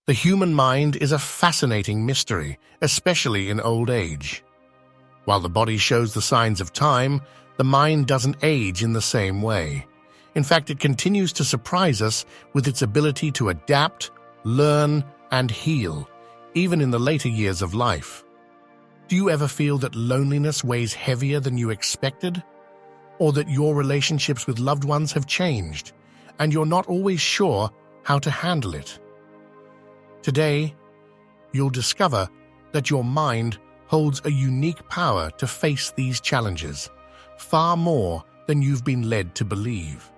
The human mind is a fascinating mystery, especially in old age. While the body shows the signs of time, the mind doesn't age in the same way. In fact, it continues to surprise us with its ability to adapt, learn, and heal, even in the later years of life. Do you ever feel that loneliness weighs heavier than you expected? Or that your relationships with loved ones have changed, and you're not always sure how to handle it? Today, you'll discover that your mind holds a unique power to face these challenges, far more than you've been led to believe.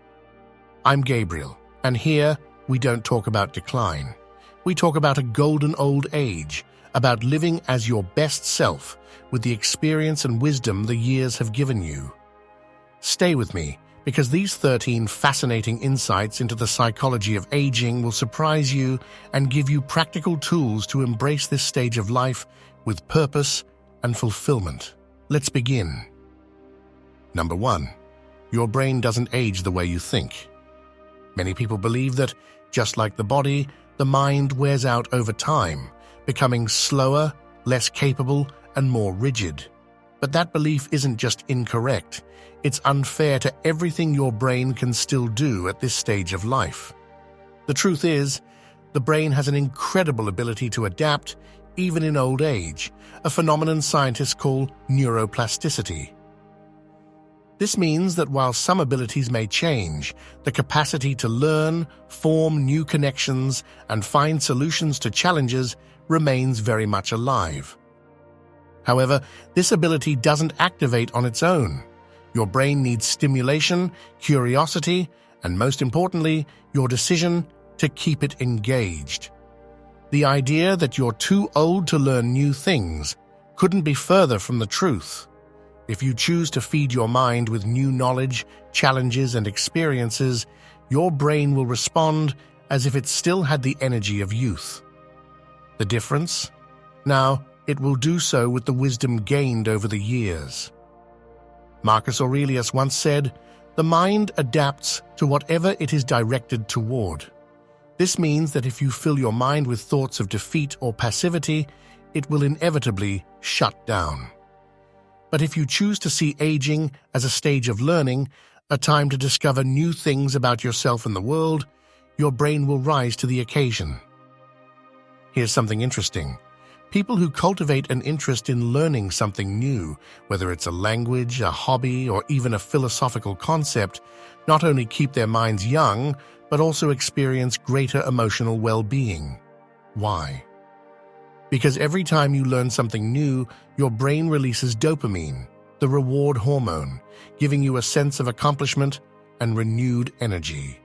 I'm Gabriel, and here we don't talk about decline. We talk about a golden old age, about living as your best self with the experience and wisdom the years have given you. Stay with me, because these 13 fascinating insights into the psychology of aging will surprise you and give you practical tools to embrace this stage of life with purpose and fulfillment. Let's begin. Number 1. Your brain doesn't age the way you think. Many people believe that, just like the body, the mind wears out over time, becoming slower, less capable, and more rigid. But that belief isn't just incorrect, it's unfair to everything your brain can still do at this stage of life. The truth is, the brain has an incredible ability to adapt, even in old age, a phenomenon scientists call neuroplasticity. This means that while some abilities may change, the capacity to learn, form new connections, and find solutions to challenges remains very much alive. However, this ability doesn't activate on its own. Your brain needs stimulation, curiosity, and most importantly, your decision to keep it engaged. The idea that you're too old to learn new things couldn't be further from the truth. If you choose to feed your mind with new knowledge, challenges, and experiences, your brain will respond as if it still had the energy of youth. The difference? Now, it will do so with the wisdom gained over the years. Marcus Aurelius once said, "The mind adapts to whatever it is directed toward." This means that if you fill your mind with thoughts of defeat or passivity, it will inevitably shut down. But if you choose to see aging as a stage of learning, a time to discover new things about yourself and the world, your brain will rise to the occasion. Here's something interesting. People who cultivate an interest in learning something new, whether it's a language, a hobby, or even a philosophical concept, not only keep their minds young, but also experience greater emotional well-being. Why? Because every time you learn something new, your brain releases dopamine, the reward hormone, giving you a sense of accomplishment and renewed energy.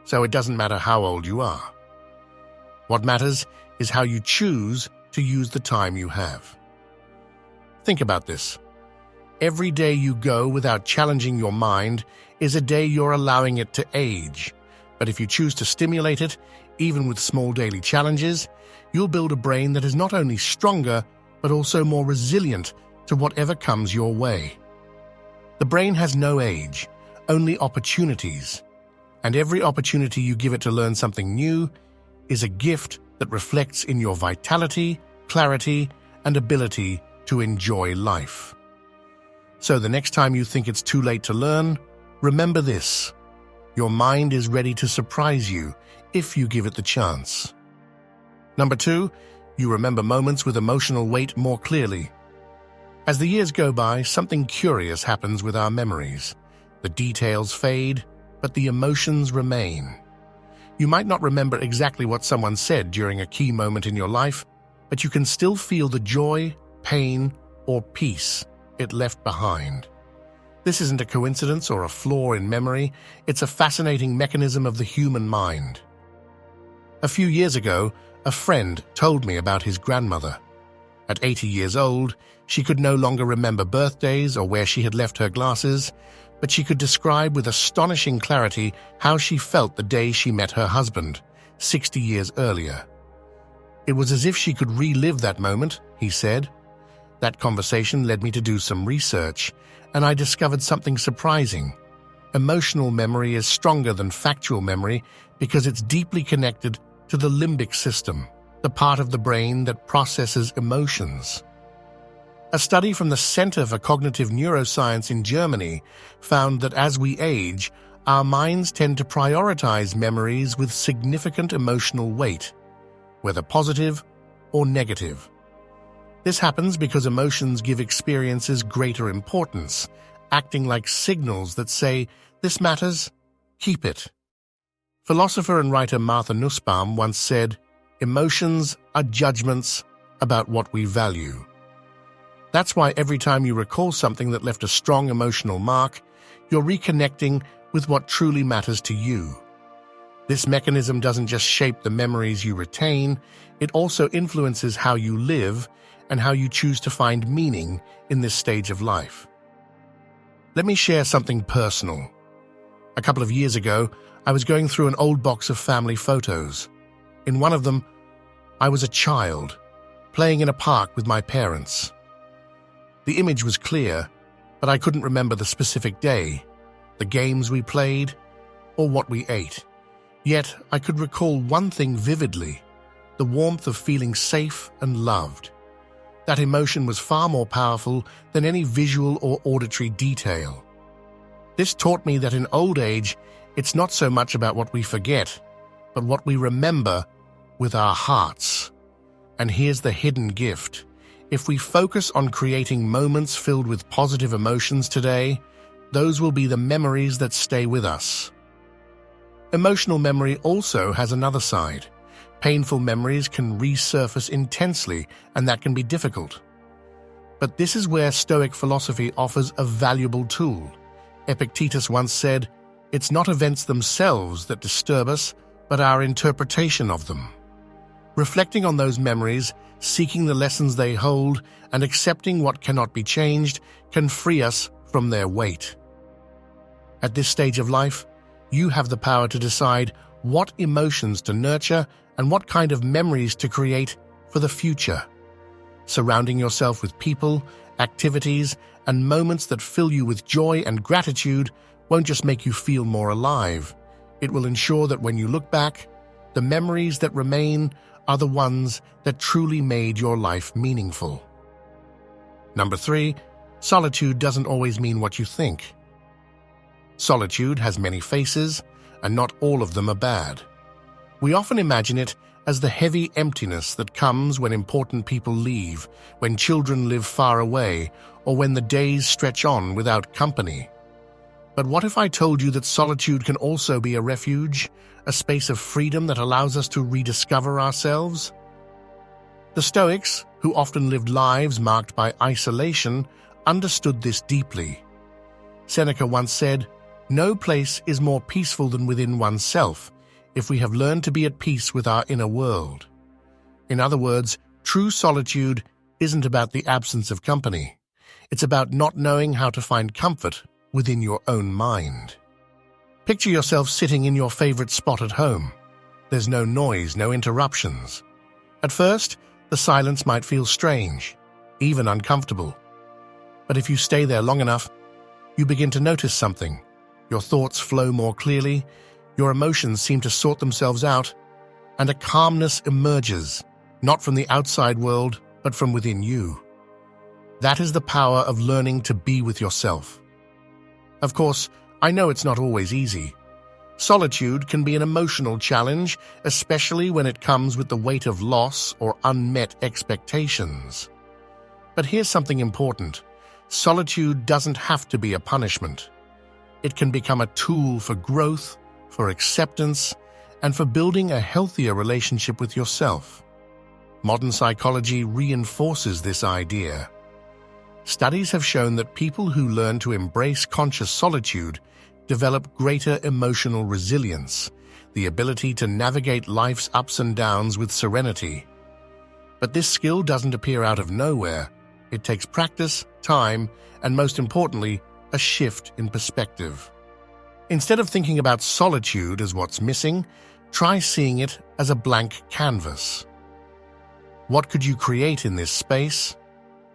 So it doesn't matter how old you are. What matters is how you choose to use the time you have. Think about this. Every day you go without challenging your mind is a day you're allowing it to age. But if you choose to stimulate it, even with small daily challenges, you'll build a brain that is not only stronger, but also more resilient to whatever comes your way. The brain has no age, only opportunities. And every opportunity you give it to learn something new is a gift that reflects in your vitality, clarity, and ability to enjoy life. So the next time you think it's too late to learn, remember this: your mind is ready to surprise you if you give it the chance. Number 2, you remember moments with emotional weight more clearly. As the years go by, something curious happens with our memories. The details fade, but the emotions remain. You might not remember exactly what someone said during a key moment in your life, but you can still feel the joy, pain, or peace it left behind. This isn't a coincidence or a flaw in memory, it's a fascinating mechanism of the human mind. A few years ago, a friend told me about his grandmother. At 80 years old, she could no longer remember birthdays or where she had left her glasses, but she could describe with astonishing clarity how she felt the day she met her husband, 60 years earlier. It was as if she could relive that moment, he said. That conversation led me to do some research, and I discovered something surprising. Emotional memory is stronger than factual memory because it's deeply connected to the limbic system, the part of the brain that processes emotions. A study from the Center for Cognitive Neuroscience in Germany found that as we age, our minds tend to prioritize memories with significant emotional weight, whether positive or negative. This happens because emotions give experiences greater importance, acting like signals that say, "This matters, keep it." Philosopher and writer Martha Nussbaum once said, "Emotions are judgments about what we value." That's why every time you recall something that left a strong emotional mark, you're reconnecting with what truly matters to you. This mechanism doesn't just shape the memories you retain, it also influences how you live and how you choose to find meaning in this stage of life. Let me share something personal. A couple of years ago, I was going through an old box of family photos. In one of them, I was a child, playing in a park with my parents. The image was clear, but I couldn't remember the specific day, the games we played, or what we ate. Yet I could recall one thing vividly, the warmth of feeling safe and loved. That emotion was far more powerful than any visual or auditory detail. This taught me that in old age, it's not so much about what we forget, but what we remember with our hearts. And here's the hidden gift. If we focus on creating moments filled with positive emotions today, those will be the memories that stay with us. Emotional memory also has another side. Painful memories can resurface intensely, and that can be difficult. But this is where Stoic philosophy offers a valuable tool. Epictetus once said, "It's not events themselves that disturb us, but our interpretation of them." Reflecting on those memories, seeking the lessons they hold, and accepting what cannot be changed can free us from their weight. At this stage of life, you have the power to decide what emotions to nurture and what kind of memories to create for the future. Surrounding yourself with people, activities, and moments that fill you with joy and gratitude won't just make you feel more alive. It will ensure that when you look back, the memories that remain are the ones that truly made your life meaningful. Number 3, solitude doesn't always mean what you think. Solitude has many faces, and not all of them are bad. We often imagine it as the heavy emptiness that comes when important people leave, when children live far away, or when the days stretch on without company. But what if I told you that solitude can also be a refuge, a space of freedom that allows us to rediscover ourselves? The Stoics, who often lived lives marked by isolation, understood this deeply. Seneca once said, "No place is more peaceful than within oneself, if we have learned to be at peace with our inner world." In other words, true solitude isn't about the absence of company. It's about not knowing how to find comfort within your own mind. Picture yourself sitting in your favorite spot at home. There's no noise, no interruptions. At first, the silence might feel strange, even uncomfortable. But if you stay there long enough, you begin to notice something. Your thoughts flow more clearly, your emotions seem to sort themselves out, and a calmness emerges, not from the outside world, but from within you. That is the power of learning to be with yourself. Of course, I know it's not always easy. Solitude can be an emotional challenge, especially when it comes with the weight of loss or unmet expectations. But here's something important. Solitude doesn't have to be a punishment. It can become a tool for growth, for acceptance, and for building a healthier relationship with yourself. Modern psychology reinforces this idea. Studies have shown that people who learn to embrace conscious solitude develop greater emotional resilience, the ability to navigate life's ups and downs with serenity. But this skill doesn't appear out of nowhere. It takes practice, time, and most importantly, a shift in perspective. Instead of thinking about solitude as what's missing, try seeing it as a blank canvas. What could you create in this space?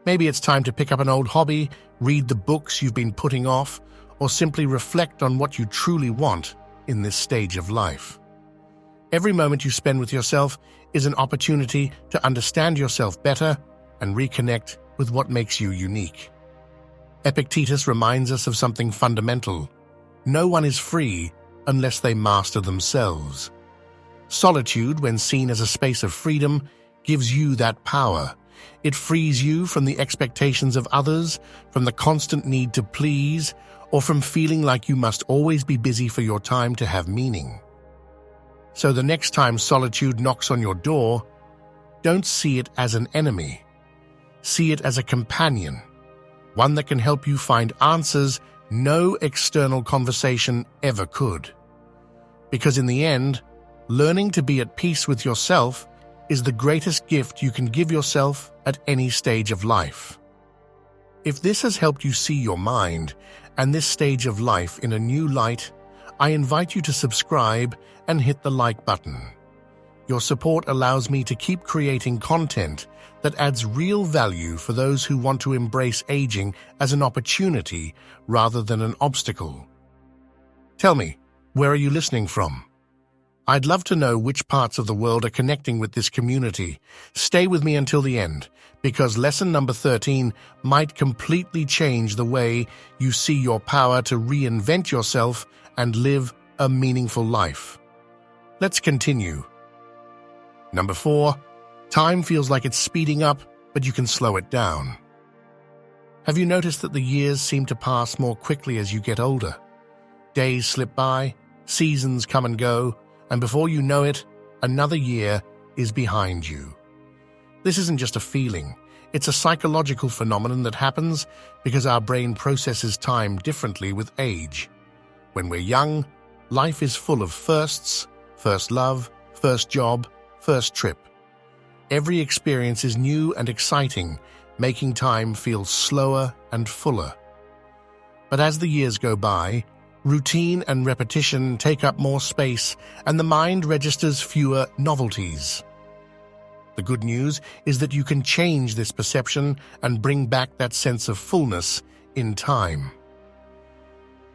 Maybe it's time to pick up an old hobby, read the books you've been putting off, or simply reflect on what you truly want in this stage of life. Every moment you spend with yourself is an opportunity to understand yourself better and reconnect with what makes you unique. Epictetus reminds us of something fundamental. No one is free unless they master themselves. Solitude, when seen as a space of freedom, gives you that power. It frees you from the expectations of others, from the constant need to please, or from feeling like you must always be busy for your time to have meaning. So the next time solitude knocks on your door, don't see it as an enemy. See it as a companion, one that can help you find answers no external conversation ever could. Because in the end, learning to be at peace with yourself is the greatest gift you can give yourself at any stage of life. If this has helped you see your mind and this stage of life in a new light, I invite you to subscribe and hit the like button. Your support allows me to keep creating content that adds real value for those who want to embrace aging as an opportunity rather than an obstacle. Tell me, where are you listening from? I'd love to know which parts of the world are connecting with this community. Stay with me until the end, because lesson number 13 might completely change the way you see your power to reinvent yourself and live a meaningful life. Let's continue. Number 4, time feels like it's speeding up, but you can slow it down. Have you noticed that the years seem to pass more quickly as you get older? Days slip by, seasons come and go, and before you know it, another year is behind you. This isn't just a feeling, it's a psychological phenomenon that happens because our brain processes time differently with age. When we're young, life is full of firsts, first love, first job, first trip. Every experience is new and exciting, making time feel slower and fuller. But as the years go by, routine and repetition take up more space, and the mind registers fewer novelties. The good news is that you can change this perception and bring back that sense of fullness in time.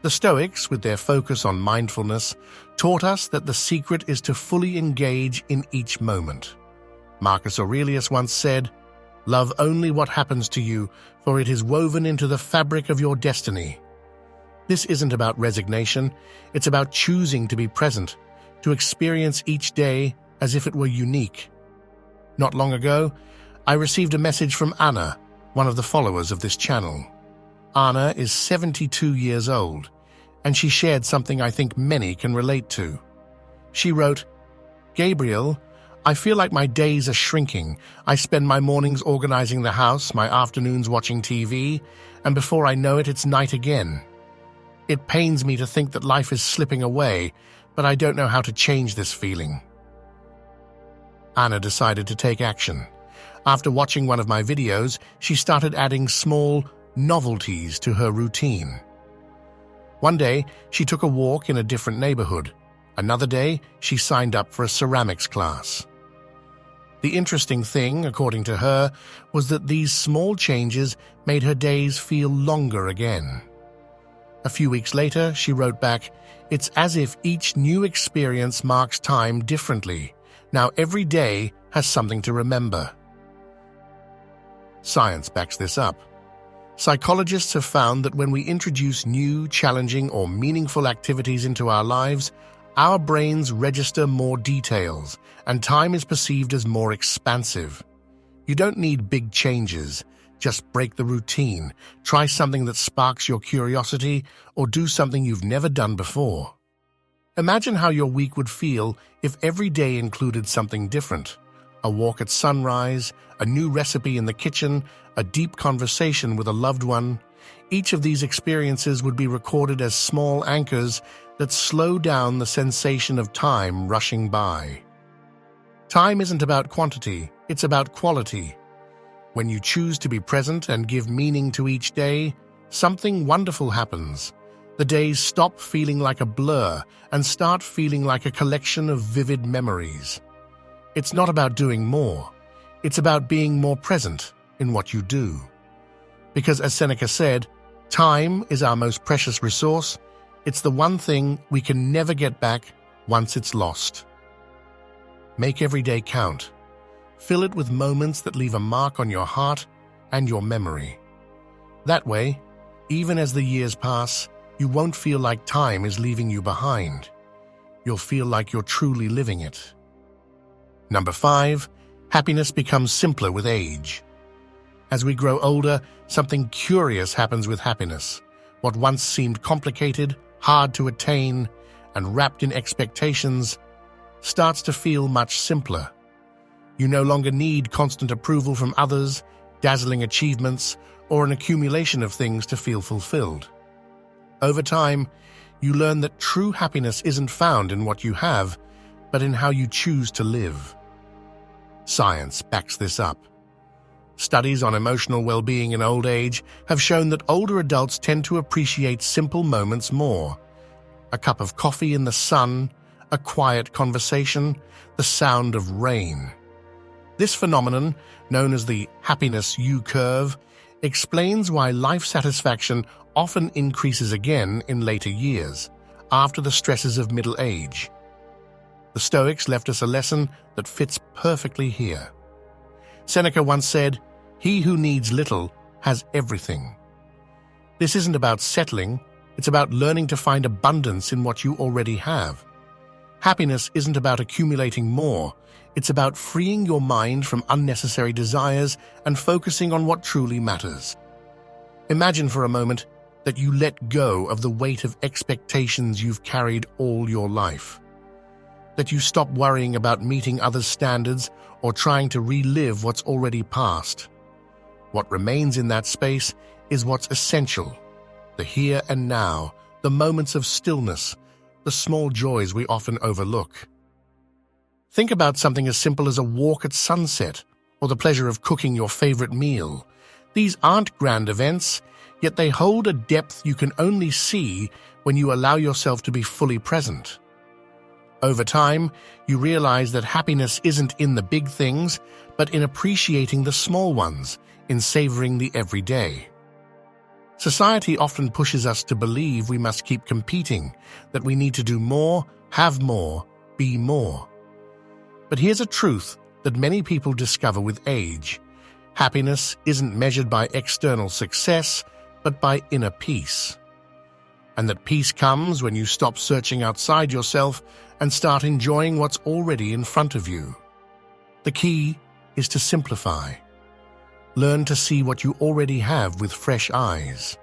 The Stoics, with their focus on mindfulness, taught us that the secret is to fully engage in each moment. Marcus Aurelius once said, "Love only what happens to you, for it is woven into the fabric of your destiny." This isn't about resignation, it's about choosing to be present, to experience each day as if it were unique. Not long ago, I received a message from Anna, one of the followers of this channel. Anna is 72 years old, and she shared something I think many can relate to. She wrote, "Gabriel, I feel like my days are shrinking. I spend my mornings organizing the house, my afternoons watching TV, and before I know it, it's night again. It pains me to think that life is slipping away, but I don't know how to change this feeling." Anna decided to take action. After watching one of my videos, she started adding small novelties to her routine. One day, she took a walk in a different neighborhood. Another day, she signed up for a ceramics class. The interesting thing, according to her, was that these small changes made her days feel longer again. A few weeks later, she wrote back, "It's as if each new experience marks time differently. Now every day has something to remember." Science backs this up. Psychologists have found that when we introduce new, challenging, or meaningful activities into our lives, our brains register more details, and time is perceived as more expansive. You don't need big changes. Just break the routine, try something that sparks your curiosity, or do something you've never done before. Imagine how your week would feel if every day included something different. A walk at sunrise, a new recipe in the kitchen, a deep conversation with a loved one. Each of these experiences would be recorded as small anchors that slow down the sensation of time rushing by. Time isn't about quantity, it's about quality. When you choose to be present and give meaning to each day, something wonderful happens. The days stop feeling like a blur and start feeling like a collection of vivid memories. It's not about doing more. It's about being more present in what you do. Because as Seneca said, time is our most precious resource. It's the one thing we can never get back once it's lost. Make every day count. Fill it with moments that leave a mark on your heart and your memory. That way, even as the years pass, you won't feel like time is leaving you behind. You'll feel like you're truly living it. Number 5, happiness becomes simpler with age. As we grow older, something curious happens with happiness. What once seemed complicated, hard to attain, and wrapped in expectations starts to feel much simpler. You no longer need constant approval from others, dazzling achievements, or an accumulation of things to feel fulfilled. Over time, you learn that true happiness isn't found in what you have, but in how you choose to live. Science backs this up. Studies on emotional well-being in old age have shown that older adults tend to appreciate simple moments more. A cup of coffee in the sun, a quiet conversation, the sound of rain. This phenomenon, known as the happiness U-curve, explains why life satisfaction often increases again in later years, after the stresses of middle age. The Stoics left us a lesson that fits perfectly here. Seneca once said, "He who needs little has everything." This isn't about settling, it's about learning to find abundance in what you already have. Happiness isn't about accumulating more, it's about freeing your mind from unnecessary desires and focusing on what truly matters. Imagine for a moment that you let go of the weight of expectations you've carried all your life. That you stop worrying about meeting others' standards or trying to relive what's already past. What remains in that space is what's essential, the here and now, the moments of stillness, the small joys we often overlook. Think about something as simple as a walk at sunset or the pleasure of cooking your favorite meal. These aren't grand events, yet they hold a depth you can only see when you allow yourself to be fully present. Over time, you realize that happiness isn't in the big things, but in appreciating the small ones, in savoring the everyday. Society often pushes us to believe we must keep competing, that we need to do more, have more, be more. But here's a truth that many people discover with age. Happiness isn't measured by external success, but by inner peace. And that peace comes when you stop searching outside yourself and start enjoying what's already in front of you. The key is to simplify. Learn to see what you already have with fresh eyes.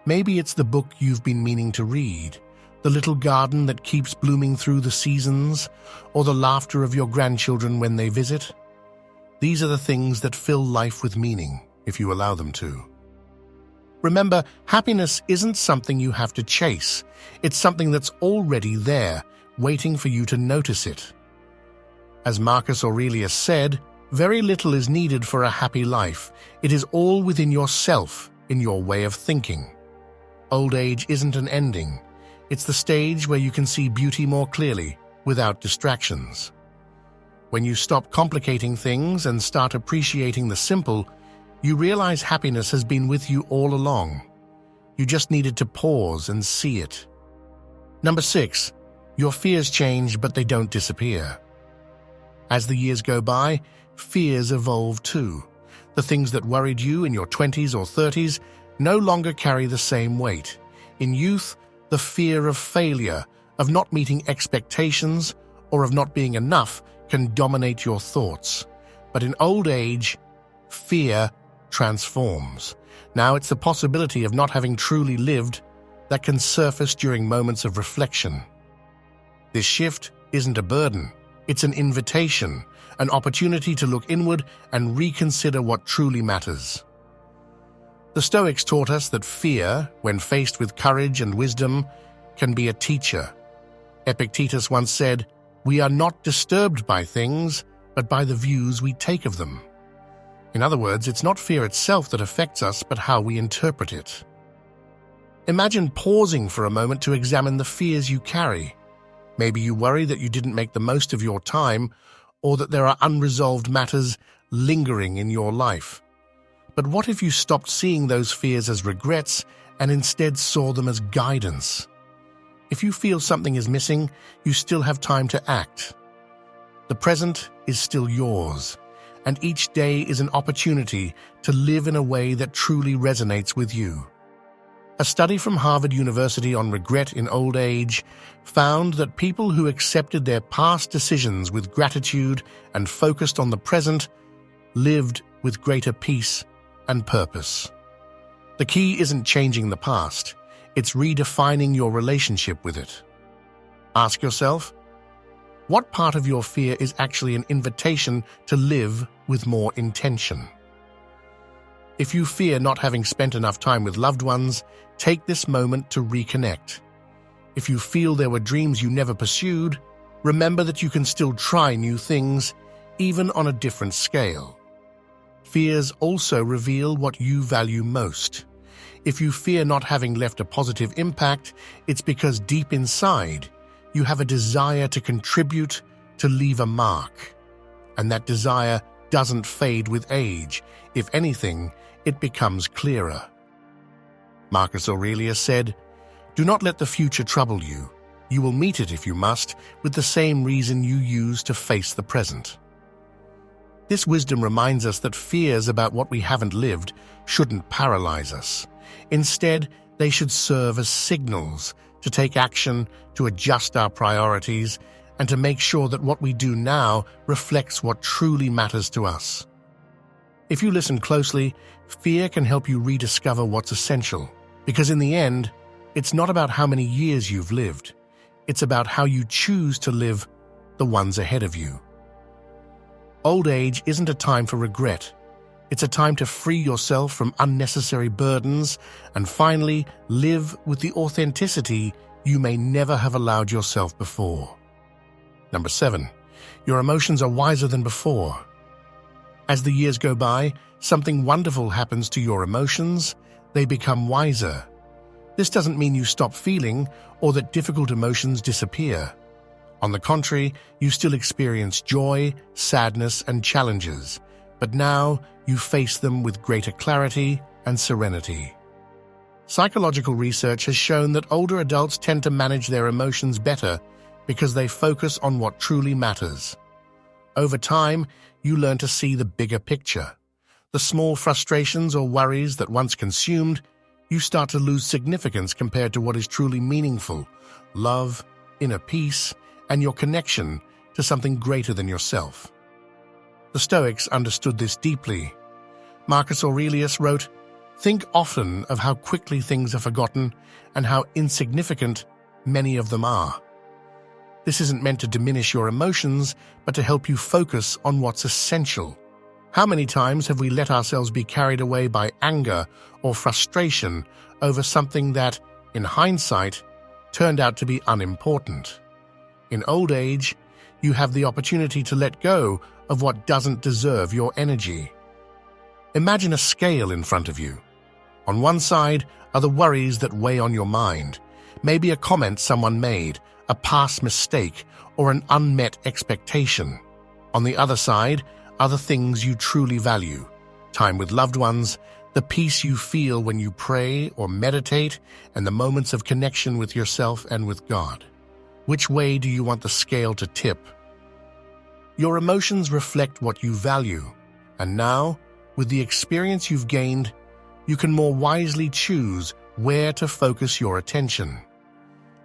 Maybe it's the book you've been meaning to read, the little garden that keeps blooming through the seasons, or the laughter of your grandchildren when they visit. These are the things that fill life with meaning, if you allow them to. Remember, happiness isn't something you have to chase. It's something that's already there, waiting for you to notice it. As Marcus Aurelius said, "Very little is needed for a happy life. It is all within yourself, in your way of thinking." Old age isn't an ending. It's the stage where you can see beauty more clearly, without distractions. When you stop complicating things and start appreciating the simple, you realize happiness has been with you all along. You just needed to pause and see it. Number 6, your fears change, but they don't disappear. As the years go by, fears evolve too. The things that worried you in your 20s or 30s no longer carry the same weight. In youth, the fear of failure, of not meeting expectations, or of not being enough can dominate your thoughts. But in old age, fear transforms. Now it's the possibility of not having truly lived that can surface during moments of reflection. This shift isn't a burden, it's an invitation, an opportunity to look inward and reconsider what truly matters. The Stoics taught us that fear, when faced with courage and wisdom, can be a teacher. Epictetus once said, "We are not disturbed by things, but by the views we take of them." In other words, it's not fear itself that affects us, but how we interpret it. Imagine pausing for a moment to examine the fears you carry. Maybe you worry that you didn't make the most of your time, or that there are unresolved matters lingering in your life. But what if you stopped seeing those fears as regrets and instead saw them as guidance? If you feel something is missing, you still have time to act. The present is still yours, and each day is an opportunity to live in a way that truly resonates with you. A study from Harvard University on regret in old age found that people who accepted their past decisions with gratitude and focused on the present lived with greater peace and purpose. The key isn't changing the past, it's redefining your relationship with it. Ask yourself, what part of your fear is actually an invitation to live with more intention? If you fear not having spent enough time with loved ones, take this moment to reconnect. If you feel there were dreams you never pursued, remember that you can still try new things, even on a different scale. Fears also reveal what you value most. If you fear not having left a positive impact, it's because deep inside, you have a desire to contribute, to leave a mark. And that desire doesn't fade with age. If anything, it becomes clearer. Marcus Aurelius said, "Do not let the future trouble you. You will meet it, if you must, with the same reason you use to face the present." This wisdom reminds us that fears about what we haven't lived shouldn't paralyze us. Instead, they should serve as signals to take action, to adjust our priorities, and to make sure that what we do now reflects what truly matters to us. If you listen closely, fear can help you rediscover what's essential, because in the end, it's not about how many years you've lived. It's about how you choose to live the ones ahead of you. Old age isn't a time for regret. It's a time to free yourself from unnecessary burdens and finally live with the authenticity you may never have allowed yourself before. Number 7, your emotions are wiser than before. As the years go by, something wonderful happens to your emotions. They become wiser. This doesn't mean you stop feeling or that difficult emotions disappear. On the contrary, you still experience joy, sadness, and challenges, but now you face them with greater clarity and serenity. Psychological research has shown that older adults tend to manage their emotions better because they focus on what truly matters. Over time, you learn to see the bigger picture. The small frustrations or worries that once consumed, you start to lose significance compared to what is truly meaningful: love, inner peace, and your connection to something greater than yourself. The Stoics understood this deeply. Marcus Aurelius wrote, "Think often of how quickly things are forgotten and how insignificant many of them are." This isn't meant to diminish your emotions, but to help you focus on what's essential. How many times have we let ourselves be carried away by anger or frustration over something that, in hindsight, turned out to be unimportant? In old age, you have the opportunity to let go of what doesn't deserve your energy. Imagine a scale in front of you. On one side are the worries that weigh on your mind, maybe a comment someone made, a past mistake, or an unmet expectation. On the other side are the things you truly value: time with loved ones, the peace you feel when you pray or meditate, and the moments of connection with yourself and with God. Which way do you want the scale to tip? Your emotions reflect what you value, and now, with the experience you've gained, you can more wisely choose where to focus your attention.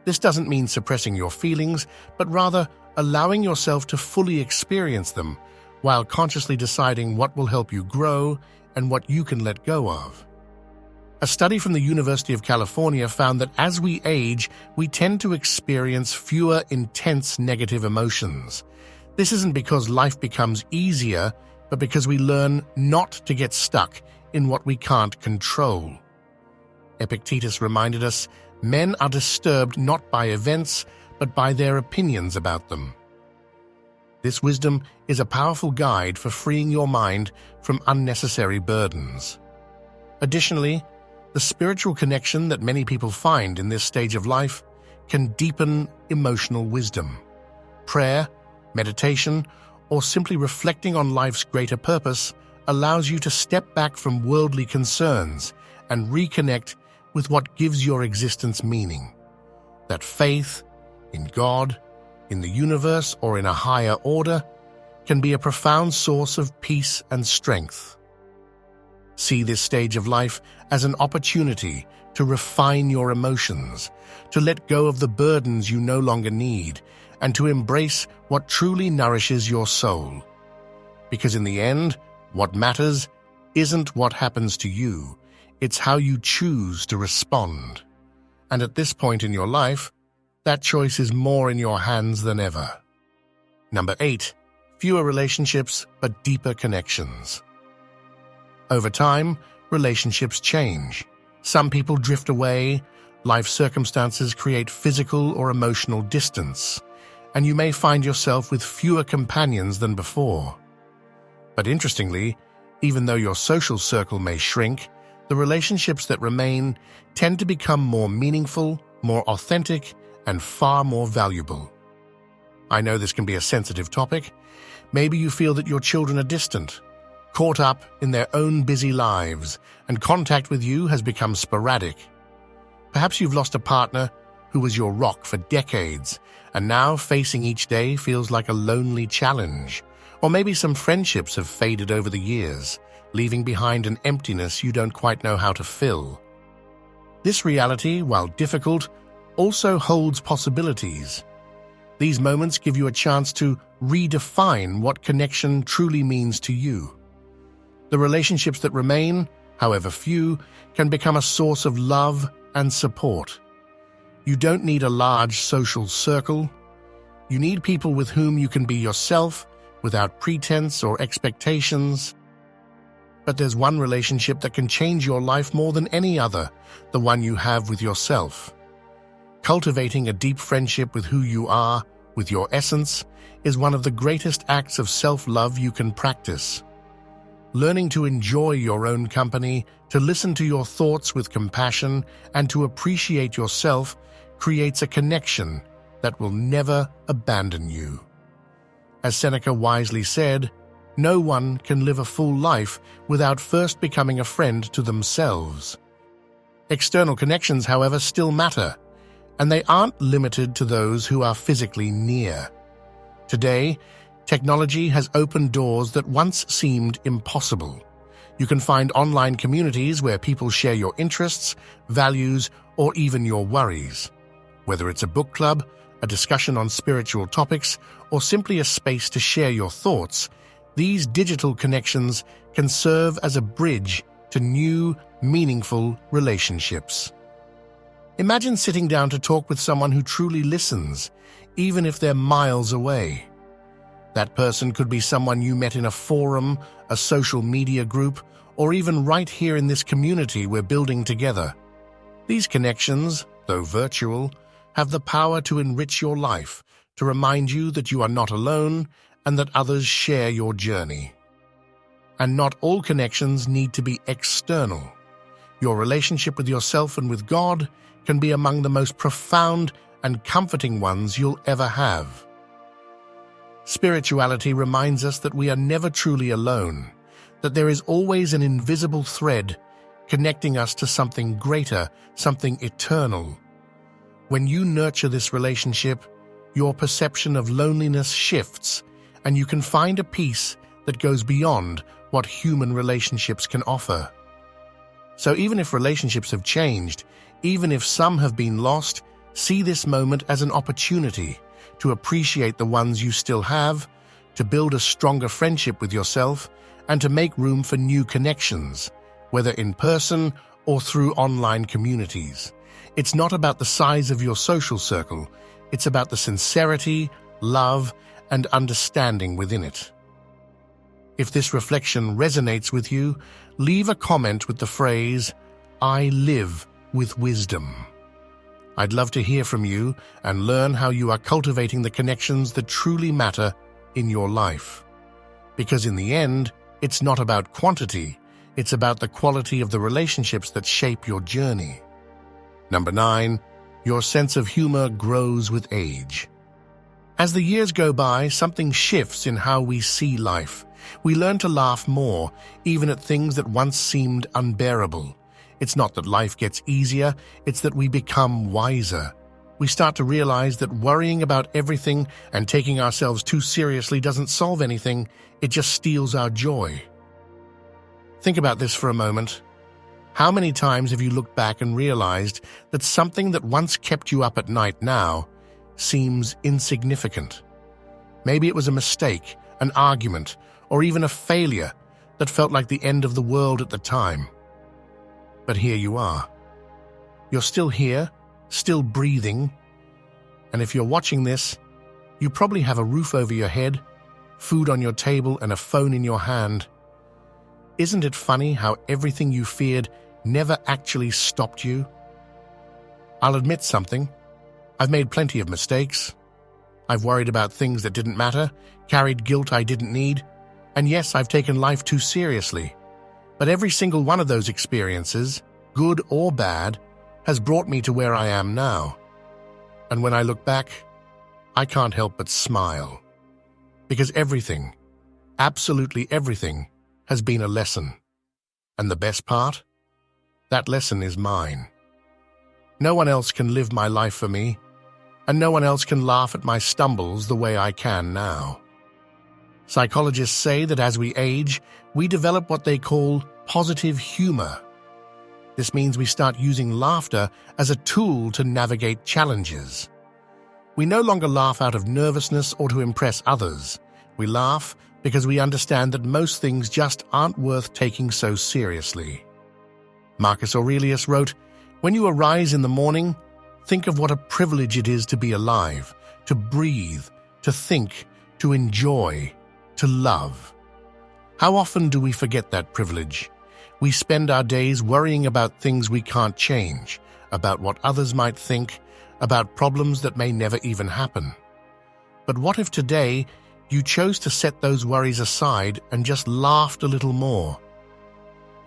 This doesn't mean suppressing your feelings, but rather allowing yourself to fully experience them while consciously deciding what will help you grow and what you can let go of. A study from the University of California found that as we age, we tend to experience fewer intense negative emotions. This isn't because life becomes easier, but because we learn not to get stuck in what we can't control. Epictetus reminded us, men are disturbed not by events, but by their opinions about them. This wisdom is a powerful guide for freeing your mind from unnecessary burdens. Additionally, the spiritual connection that many people find in this stage of life can deepen emotional wisdom. Prayer, meditation, or simply reflecting on life's greater purpose allows you to step back from worldly concerns and reconnect with what gives your existence meaning. That faith in God, in the universe or in a higher order, can be a profound source of peace and strength. See this stage of life as an opportunity to refine your emotions, to let go of the burdens you no longer need, and to embrace what truly nourishes your soul. Because in the end, what matters isn't what happens to you, it's how you choose to respond. And at this point in your life, that choice is more in your hands than ever. Number 8. Fewer relationships but deeper connections. Over time, relationships change. Some people drift away, life circumstances create physical or emotional distance, and you may find yourself with fewer companions than before. But interestingly, even though your social circle may shrink, the relationships that remain tend to become more meaningful, more authentic, and far more valuable. I know this can be a sensitive topic. Maybe you feel that your children are distant, caught up in their own busy lives, and contact with you has become sporadic. Perhaps you've lost a partner who was your rock for decades, and now facing each day feels like a lonely challenge. Or maybe some friendships have faded over the years, leaving behind an emptiness you don't quite know how to fill. This reality, while difficult, also holds possibilities. These moments give you a chance to redefine what connection truly means to you. The relationships that remain, however few, can become a source of love and support. You don't need a large social circle. You need people with whom you can be yourself without pretense or expectations. But there's one relationship that can change your life more than any other, the one you have with yourself. Cultivating a deep friendship with who you are, with your essence, is one of the greatest acts of self-love you can practice. Learning to enjoy your own company, to listen to your thoughts with compassion, and to appreciate yourself creates a connection that will never abandon you. As Seneca wisely said, no one can live a full life without first becoming a friend to themselves. External connections, however, still matter, and they aren't limited to those who are physically near. Today, technology has opened doors that once seemed impossible. You can find online communities where people share your interests, values, or even your worries. Whether it's a book club, a discussion on spiritual topics, or simply a space to share your thoughts, these digital connections can serve as a bridge to new, meaningful relationships. Imagine sitting down to talk with someone who truly listens, even if they're miles away. That person could be someone you met in a forum, a social media group, or even right here in this community we're building together. These connections, though virtual, have the power to enrich your life, to remind you that you are not alone and that others share your journey. And not all connections need to be external. Your relationship with yourself and with God can be among the most profound and comforting ones you'll ever have. Spirituality reminds us that we are never truly alone, that there is always an invisible thread connecting us to something greater, something eternal. When you nurture this relationship, your perception of loneliness shifts, and you can find a peace that goes beyond what human relationships can offer. So even if relationships have changed, even if some have been lost, see this moment as an opportunity to appreciate the ones you still have, to build a stronger friendship with yourself, and to make room for new connections, whether in person or through online communities. It's not about the size of your social circle, it's about the sincerity, love, and understanding within it. If this reflection resonates with you, leave a comment with the phrase, "I live with wisdom." I'd love to hear from you and learn how you are cultivating the connections that truly matter in your life. Because in the end, it's not about quantity, it's about the quality of the relationships that shape your journey. Number 9, your sense of humor grows with age. As the years go by, something shifts in how we see life. We learn to laugh more, even at things that once seemed unbearable. It's not that life gets easier, it's that we become wiser. we start to realize that worrying about everything and taking ourselves too seriously doesn't solve anything, it just steals our joy. Think about this for a moment. How many times have you looked back and realized that something that once kept you up at night now seems insignificant? Maybe it was a mistake, an argument, or even a failure that felt like the end of the world at the time. But here you are. You're still here, still breathing, and if you're watching this, you probably have a roof over your head, food on your table, and a phone in your hand. Isn't it funny how everything you feared never actually stopped you? I'll admit something. I've made plenty of mistakes. I've worried about things that didn't matter, carried guilt I didn't need, and yes, I've taken life too seriously. But every single one of those experiences, good or bad, has brought me to where I am now. And when I look back, I can't help but smile. Because everything, absolutely everything, has been a lesson. And the best part? That lesson is mine. No one else can live my life for me, and no one else can laugh at my stumbles the way I can now. Psychologists say that as we age, we develop what they call positive humor. This means we start using laughter as a tool to navigate challenges. We no longer laugh out of nervousness or to impress others. We laugh because we understand that most things just aren't worth taking so seriously. Marcus Aurelius wrote, "When you arise in the morning, think of what a privilege it is to be alive, to breathe, to think, to enjoy, to love." How often do we forget that privilege? We spend our days worrying about things we can't change, about what others might think, about problems that may never even happen. But what if today you chose to set those worries aside and just laughed a little more?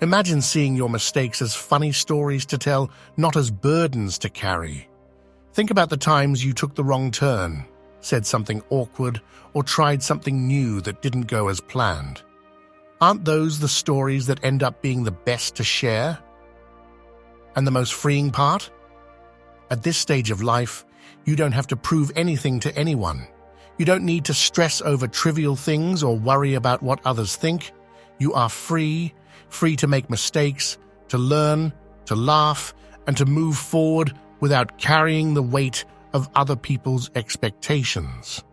Imagine seeing your mistakes as funny stories to tell, not as burdens to carry. Think about the times you took the wrong turn, said something awkward, or tried something new that didn't go as planned. Aren't those the stories that end up being the best to share? And the most freeing part? At this stage of life, you don't have to prove anything to anyone. You don't need to stress over trivial things or worry about what others think. You are free to make mistakes, to learn, to laugh, and to move forward without carrying the weight of other people's expectations.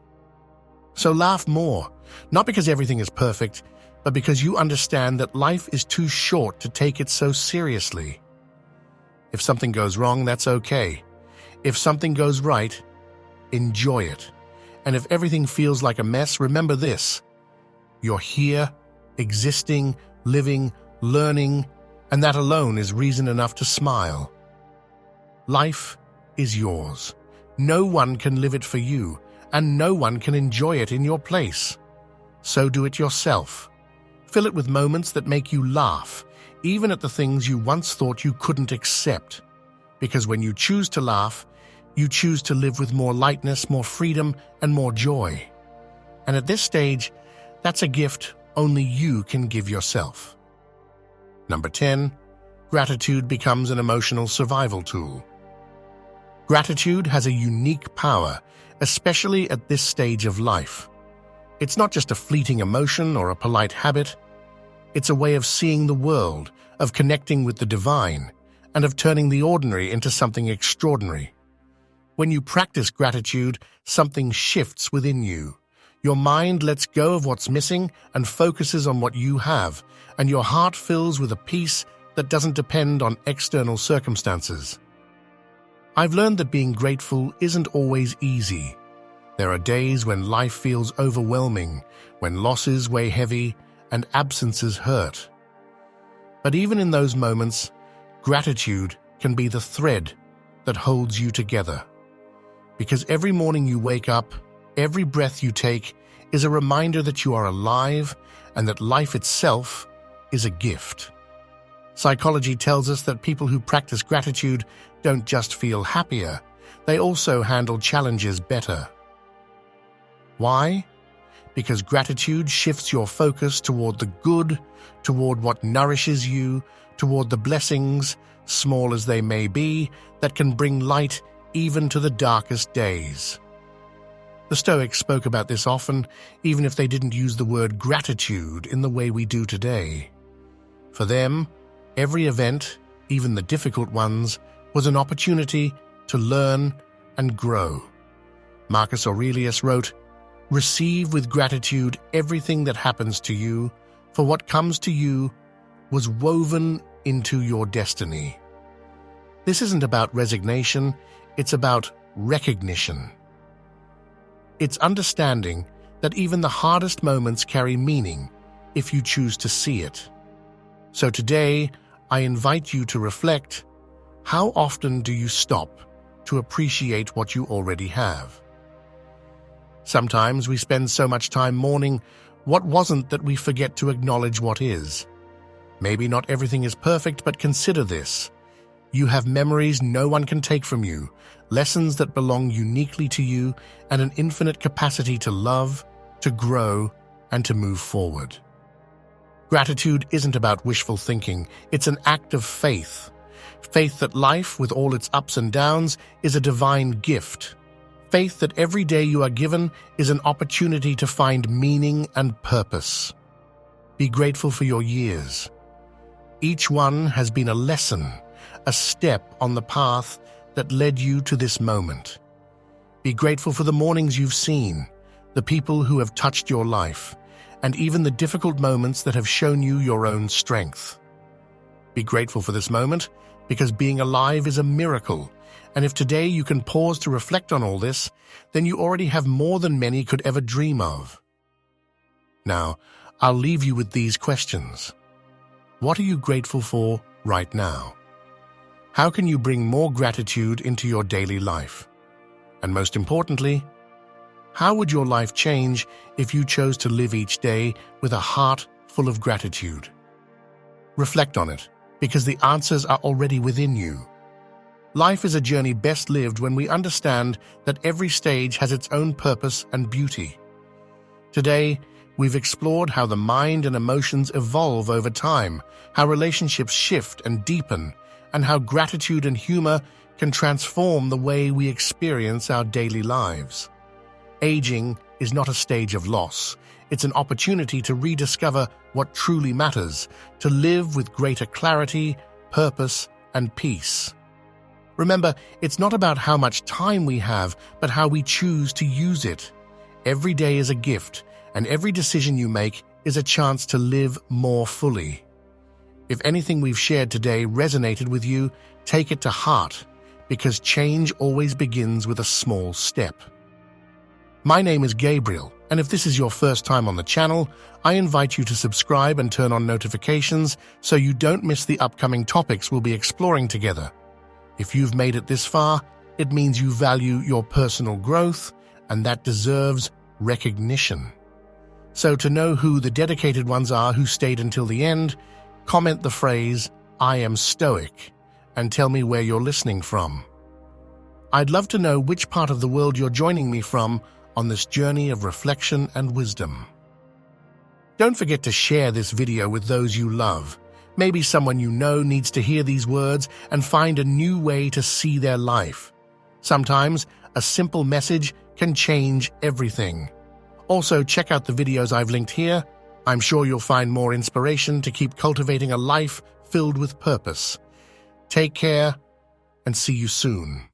So laugh more, not because everything is perfect, but because you understand that life is too short to take it so seriously. If something goes wrong, that's okay. If something goes right, enjoy it. And if everything feels like a mess, remember this: you're here, existing, living, learning, and that alone is reason enough to smile. Life is yours. No one can live it for you, and no one can enjoy it in your place. So do it yourself. Fill it with moments that make you laugh, even at the things you once thought you couldn't accept. Because when you choose to laugh, you choose to live with more lightness, more freedom, and more joy. And at this stage, that's a gift only you can give yourself. Number 10, gratitude becomes an emotional survival tool. Gratitude has a unique power, especially at this stage of life. It's not just a fleeting emotion or a polite habit. It's a way of seeing the world, of connecting with the divine, and of turning the ordinary into something extraordinary. When you practice gratitude, something shifts within you. Your mind lets go of what's missing and focuses on what you have, and your heart fills with a peace that doesn't depend on external circumstances. I've learned that being grateful isn't always easy. There are days when life feels overwhelming, when losses weigh heavy and absences hurt. But even in those moments, gratitude can be the thread that holds you together. Because every morning you wake up, every breath you take is a reminder that you are alive and that life itself is a gift. Psychology tells us that people who practice gratitude don't just feel happier, they also handle challenges better. Why? Because gratitude shifts your focus toward the good, toward what nourishes you, toward the blessings, small as they may be, that can bring light even to the darkest days. The Stoics spoke about this often, even if they didn't use the word gratitude in the way we do today. For them, every event, even the difficult ones, was an opportunity to learn and grow. Marcus Aurelius wrote, "Receive with gratitude everything that happens to you, for what comes to you was woven into your destiny." This isn't about resignation, it's about recognition. It's understanding that even the hardest moments carry meaning if you choose to see it. So today, I invite you to reflect, how often do you stop to appreciate what you already have? Sometimes we spend so much time mourning what wasn't that we forget to acknowledge what is. Maybe not everything is perfect, but consider this. You have memories no one can take from you, lessons that belong uniquely to you, and an infinite capacity to love, to grow, and to move forward. Gratitude isn't about wishful thinking, it's an act of faith. Faith that life, with all its ups and downs, is a divine gift. Faith that every day you are given is an opportunity to find meaning and purpose. Be grateful for your years. Each one has been a lesson, a step on the path that led you to this moment. Be grateful for the mornings you've seen, the people who have touched your life, and even the difficult moments that have shown you your own strength. Be grateful for this moment, because being alive is a miracle, and if today you can pause to reflect on all this, then you already have more than many could ever dream of. Now, I'll leave you with these questions. What are you grateful for right now? How can you bring more gratitude into your daily life? And most importantly, how would your life change if you chose to live each day with a heart full of gratitude? Reflect on it, because the answers are already within you. Life is a journey best lived when we understand that every stage has its own purpose and beauty. Today, we've explored how the mind and emotions evolve over time, how relationships shift and deepen, and how gratitude and humor can transform the way we experience our daily lives. Aging is not a stage of loss. It's an opportunity to rediscover what truly matters, to live with greater clarity, purpose, and peace. Remember, it's not about how much time we have, but how we choose to use it. Every day is a gift, and every decision you make is a chance to live more fully. If anything we've shared today resonated with you, take it to heart, because change always begins with a small step. My name is Gabriel, and if this is your first time on the channel, I invite you to subscribe and turn on notifications so you don't miss the upcoming topics we'll be exploring together. If you've made it this far, it means you value your personal growth, and that deserves recognition. So to know who the dedicated ones are who stayed until the end, comment the phrase, "I am Stoic," and tell me where you're listening from. I'd love to know which part of the world you're joining me from on this journey of reflection and wisdom. Don't forget to share this video with those you love. Maybe someone you know needs to hear these words and find a new way to see their life. Sometimes a simple message can change everything. Also, check out the videos I've linked here. I'm sure you'll find more inspiration to keep cultivating a life filled with purpose. Take care, and see you soon.